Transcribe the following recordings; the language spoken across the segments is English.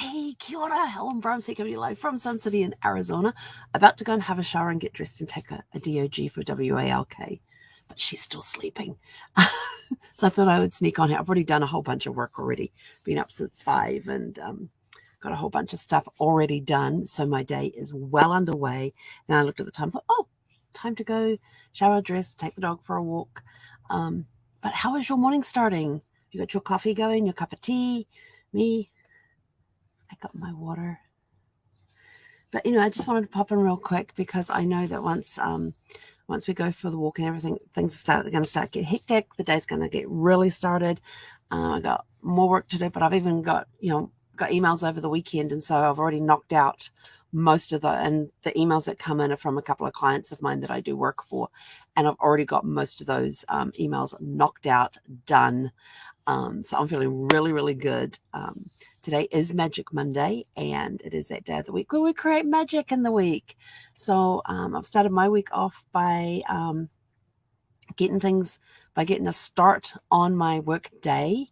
Hey, kia ora, Helen Brahms here, coming to you live from Sun City in Arizona. About to go and have a shower and get dressed and take a DOG for WALK. But she's still sleeping. So I thought I would sneak on here. I've already done a whole bunch of work already. Been up since 5 and got a whole bunch of stuff already done. So my day is well underway. Then I looked at the time and thought, oh, time to go shower, dress, take the dog for a walk. But how is your morning starting? You got your coffee going, your cup of tea? Me, I got my water. But, I just wanted to pop in real quick because I know that once we go for the walk and everything, things are going to start get hectic. The day's going to get really started. I got more work to do, but I've even got emails over the weekend. And so I've already knocked out most of the emails that come in are from a couple of clients of mine that I do work for. And I've already got most of those emails knocked out, done. So I'm feeling really, really good. Today is Magic Monday, and it is that day of the week where we create magic in the week. So I've started my week off by getting a start on my work day.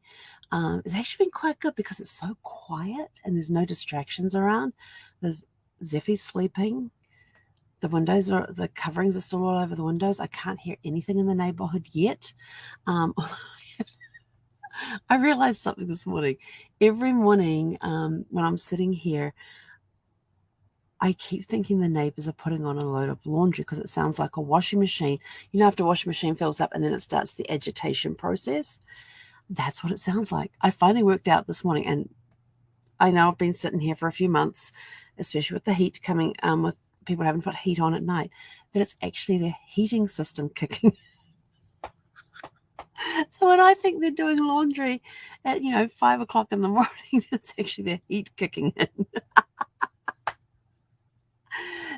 It's actually been quite good because it's so quiet and there's no distractions around. There's Zeffy's sleeping. The coverings are still all over the windows. I can't hear anything in the neighborhood yet. I realized something this morning. Every morning when I'm sitting here, I keep thinking the neighbors are putting on a load of laundry because it sounds like a washing machine. After a washing machine fills up and then it starts the agitation process. That's what it sounds like. I finally worked out this morning, and I know I've been sitting here for a few months, especially with the heat coming, with people having to put heat on at night, that it's actually their heating system kicking. So when I think they're doing laundry at 5 o'clock in the morning, it's actually their heat kicking in.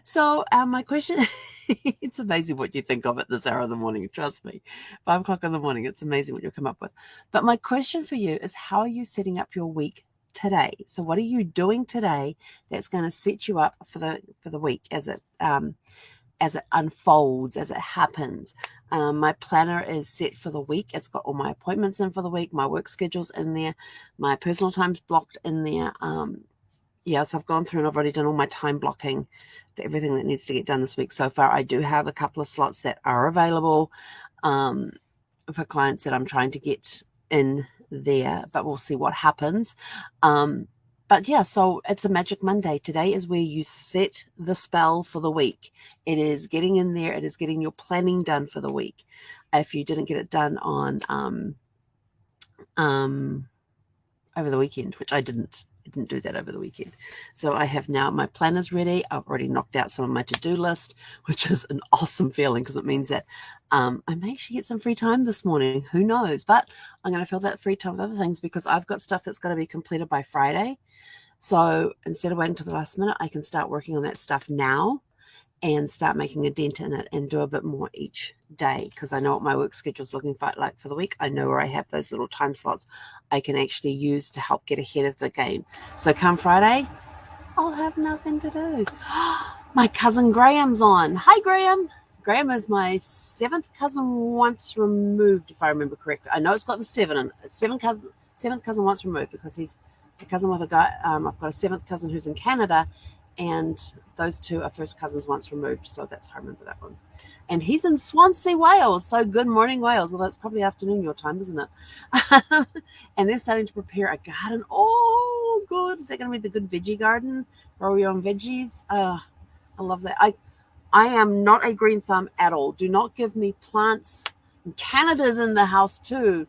So my question, it's amazing what you think of at this hour of the morning. Trust me, 5 o'clock in the morning, it's amazing what you'll come up with. But my question for you is, how are you setting up your week today? So what are you doing today that's going to set you up for the week as it unfolds, as it happens? My planner is set for the week. It's got all my appointments in for the week, my work schedule's in there, my personal time's blocked in there. So I've gone through and I've already done all my time blocking for everything that needs to get done this week so far. I do have a couple of slots that are available for clients that I'm trying to get in there, but we'll see what happens. But yeah, so it's a Magic Monday. Today is where you set the spell for the week. It is getting in there. It is getting your planning done for the week. If you didn't get it done on over the weekend, which I didn't do that over the weekend. So I have now my planners ready. I've already knocked out some of my to-do list, which is an awesome feeling because it means that I may actually get some free time this morning. Who knows? But I'm going to fill that free time with other things because I've got stuff that's got to be completed by Friday. So instead of waiting until the last minute, I can start working on that stuff now and start making a dent in it and do a bit more each day because I know what my work schedule is looking like for the week. I know where I have those little time slots I can actually use to help get ahead of the game. So come Friday, I'll have nothing to do. My cousin Graham's on. Hi, Graham. Graham is my 7th cousin once removed, if I remember correctly. I know it's got the 7 in it. 7th cousin once removed because he's a cousin with a guy. I've got a 7th cousin who's in Canada, and those two are first cousins once removed. So that's how I remember that one. And he's in Swansea, Wales. So good morning, Wales. Well, that's probably afternoon your time, isn't it? And they're starting to prepare a garden. Oh, good. Is that going to be the good veggie garden? Grow your own veggies? I love that. I am not a green thumb at all. Do not give me plants. Canada's in the house too.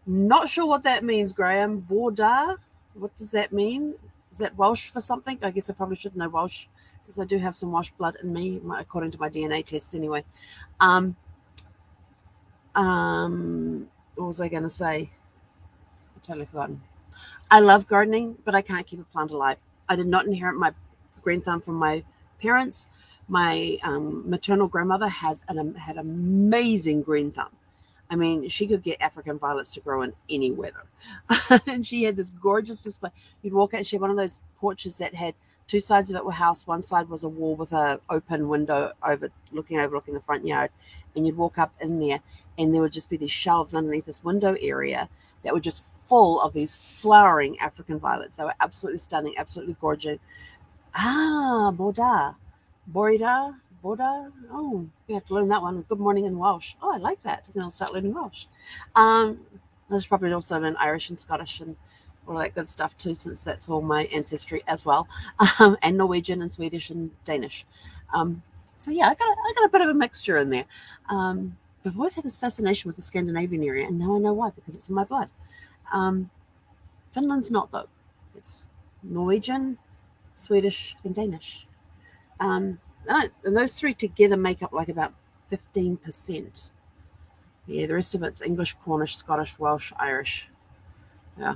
Not sure what that means, Graham. Border? What does that mean? Is that Welsh for something? I guess I probably should know Welsh since I do have some Welsh blood in me, according to my DNA tests anyway. What was I going to say? I've totally forgotten. I love gardening, but I can't keep a plant alive. I did not inherit my green thumb from my parents. My maternal grandmother had amazing green thumb. I mean, she could get African violets to grow in any weather. And she had this gorgeous display. You'd walk out, she had one of those porches that had 2 sides of it were house. One side was a wall with an open window overlooking the front yard. And you'd walk up in there, and there would just be these shelves underneath this window area that were just full of these flowering African violets. They were absolutely stunning, absolutely gorgeous. Boda. Borida. Boda. Oh, we have to learn that one. Good morning in Welsh. Oh, I like that. And I'll start learning Welsh. There's probably also learn Irish and Scottish and all that good stuff too, since that's all my ancestry as well, and Norwegian and Swedish and Danish. So yeah, I got a bit of a mixture in there. But I've always had this fascination with the Scandinavian area, and now I know why, because it's in my blood. Finland's not, though. It's Norwegian, Swedish, and Danish. And those three together make up like about 15%. Yeah, the rest of it's English, Cornish, Scottish, Welsh, Irish. Yeah.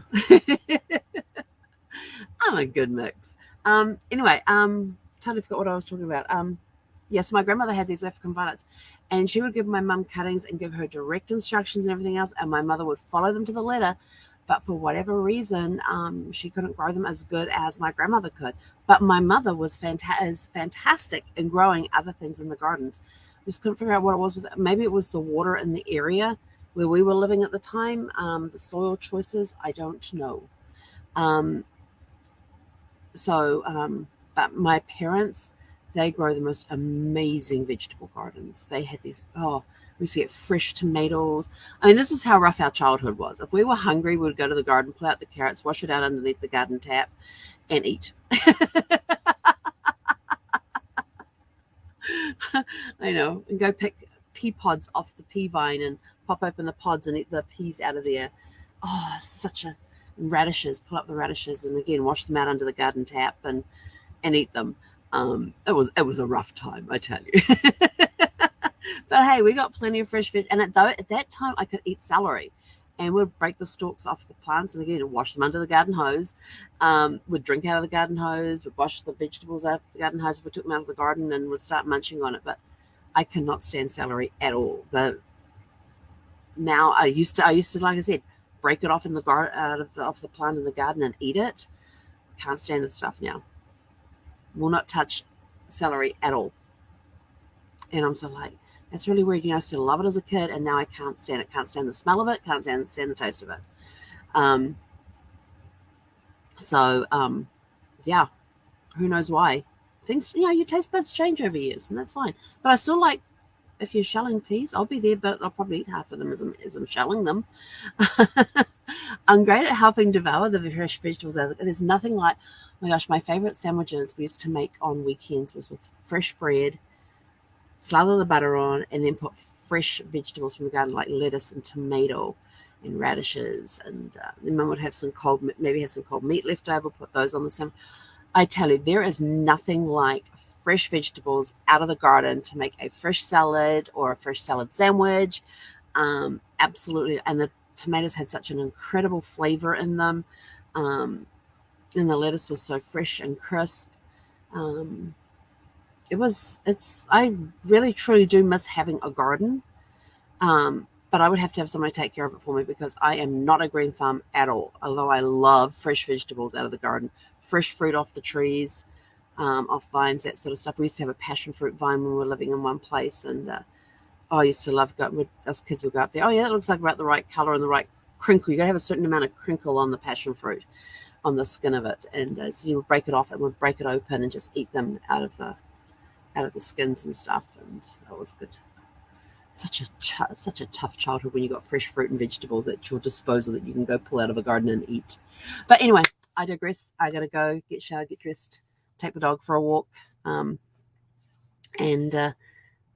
I'm a good mix. Anyway, kind of forgot what I was talking about. Yes, my grandmother had these African violets, and she would give my mum cuttings and give her direct instructions and everything else, and my mother would follow them to the letter. But for whatever reason, she couldn't grow them as good as my grandmother could. But my mother was fantastic in growing other things in the gardens. We just couldn't figure out what it was with it. Maybe it was the water in the area where we were living at the time, the soil choices, I don't know. But my parents, they grow the most amazing vegetable gardens. They had these, we used to get fresh tomatoes. I mean, this is how rough our childhood was. If we were hungry, we would go to the garden, pull out the carrots, wash it out underneath the garden tap, and eat. I know, and go pick pea pods off the pea vine and pop open the pods and eat the peas out of there. Oh, radishes, pull up the radishes and again wash them out under the garden tap and eat them. It was a rough time, I tell you. But hey, we got plenty of fresh veg, and at that time I could eat celery, and we'd break the stalks off the plants and again wash them under the garden hose. We'd drink out of the garden hose, we'd wash the vegetables out of the garden hose if we took them out of the garden, and we'd start munching on it. But I cannot stand celery at all. Now I used to, like I said, break it off in the garden, off the plant in the garden and eat it. Can't stand the stuff now. Will not touch celery at all. And I'm so like, that's really weird. I still love it as a kid, and now I can't stand it. Can't stand the smell of it. Can't stand the taste of it. Yeah, who knows why? Things, your taste buds change over years, and that's fine. But I still like, if you're shelling peas, I'll be there, but I'll probably eat half of them as I'm shelling them. I'm great at helping devour the fresh vegetables. There's nothing like, oh my gosh, my favorite sandwiches we used to make on weekends was with fresh bread, slather the butter on, and then put fresh vegetables from the garden like lettuce and tomato and radishes. And then Mum would have some cold meat left over, put those on the sandwich. I tell you, there is nothing like fresh vegetables out of the garden to make a fresh salad or a fresh salad sandwich. Absolutely. And the tomatoes had such an incredible flavor in them. And the lettuce was so fresh and crisp. I really truly do miss having a garden. But I would have to have somebody take care of it for me, because I am not a green thumb at all. Although I love fresh vegetables out of the garden, fresh fruit off the trees, off vines, that sort of stuff. We used to have a passion fruit vine when we were living in one place, and I used to love us kids would go up there. Oh yeah, that looks like about the right color and the right crinkle. You got to have a certain amount of crinkle on the passion fruit, on the skin of it, and so you would break it off and would break it open and just eat them out of the skins and stuff, and that was good. Such a tough childhood when you got fresh fruit and vegetables at your disposal that you can go pull out of a garden and eat. But anyway, I digress. I gotta go get showered, get dressed, take the dog for a walk, and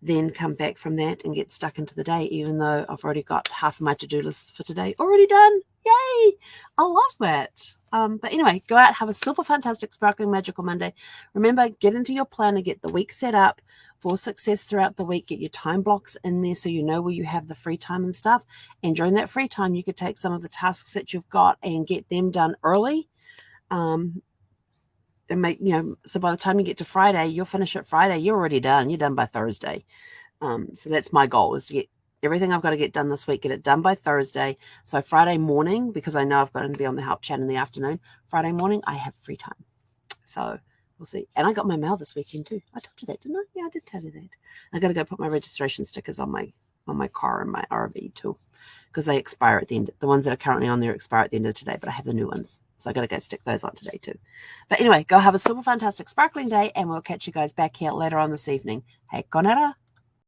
then come back from that and get stuck into the day, even though I've already got half of my to-do list for today already done. Yay! I love that. But anyway, go out, have a super fantastic, sparkling, magical Monday. Remember, get into your planner, get the week set up for success throughout the week. Get your time blocks in there so you know where you have the free time and stuff. And during that free time, you could take some of the tasks that you've got and get them done early. And make, so by the time you get to Friday, you'll finish it Friday. You're already done. You're done by Thursday. So that's my goal, is to get everything I've got to get done this week, get it done by Thursday. So Friday morning, because I know I've got to be on the help chat in the afternoon, Friday morning, I have free time. So we'll see. And I got my mail this weekend too. I told you that, didn't I? Yeah, I did tell you that. I got to go put my registration stickers on my on my car and my RV too, because they expire at the end. The ones that are currently on there expire at the end of today, but I have the new ones. So I got to go stick those on today too. But anyway, go have a super fantastic sparkling day, and we'll catch you guys back here later on this evening. Hei konera.